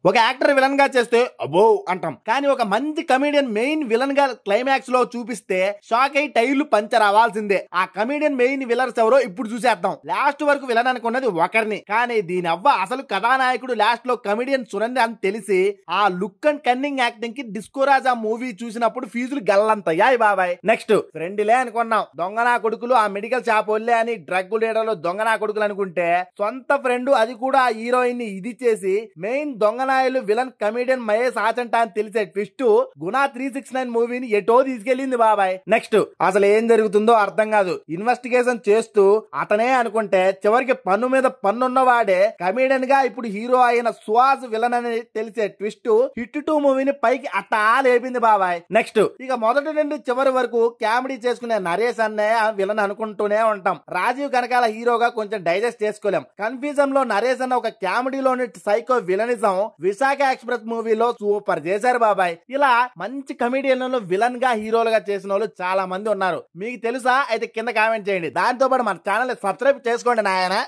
ఒక actor villain గా చేస్తే అబో అంటాం, కానీ ఒక మంచి కమీడియన్ మెయిన్ విలన్ గా క్లైమాక్స్ లో చూపిస్తే షాక్ అయి టైర్లు పంచర్ అవ్వాల్సిందే. ఆ కమీడియన్ మెయిన్ విలన్స్ ఎవరో ఇప్పుడు చూసేద్దాం. లాస్ట్ వరకు విలన్ అనుకున్నది ఒకరిని, కానీ దీని అవ్వ అసలు కథానాయకుడు లాస్ట్ లో కమీడియన్ సునంది అని తెలిసి ఆ లుక్ అండ్ కన్నింగ్ యాక్టింగ్ కి డిస్కో రాజా మూవీ చూసినప్పుడు ఫీజులు గల్లంతయ్యాయి బాబాయ్. నెక్స్ట్ ఫ్రెండ్లే అనుకున్నాం, దొంగనా కొడుకులు ఆ మెడికల్ షాప్ వల్లే అని డ్రగ్ లీడర్లు దొంగనా కొడుకులు అనుకుంటే సొంత ఫ్రెండ్ అది కూడా ఆ హీరోయిన్ ని ఇది చేసి మెయిన్ దొంగనాయలు విలన్ కమీడియన్ మహేష్ ఆచంట అని తెలిసే ట్విస్ట్ గునా 369 మూవీని ఎటో తీసుకెళ్లింది బాబాయ్. నెక్స్ట్ అసలు ఏం జరుగుతుందో అర్థం కాదు. ఇన్వెస్టిగేషన్ చేస్తూ అతనే అనుకుంటే చివరికి పన్ను మీద పన్నున్నవాడే కమీడియన్ గా ఇప్పుడు హీరో అయిన సుహాస్ విలన్ అని తెలిసే ట్విస్ట్ హిట్ 2 మూవీని పైకి అట్టా లేపింది బాబాయ్. నెక్స్ట్ ఇక మొదటి నుండి చివరి వరకు కామెడీ చేసుకునే నరేష్ అన్నే విలన్ అనుకుంటూనే ఉంటాం. రాజీవ్ కనకాల హీరోగా కొంచెం డైజెస్ట్ చేసుకోలేం. కన్ఫ్యూజన్ లో నరేష్ అన్న ఒక కామెడీలోని సైకో విలనిజం విశాఖ ఎక్స్ప్రెస్ మూవీలో సూపర్ చేశారు బాబాయ్. ఇలా మంచి కమెడియన్లను విలన్ గా హీరోలుగా చేసిన వాళ్ళు చాలా మంది ఉన్నారు. మీకు తెలుసా? అయితే కింద కామెంట్ చేయండి. దాంతో పాటు మన ఛానల్ సబ్స్క్రైబ్ చేసుకోండి నాయనా.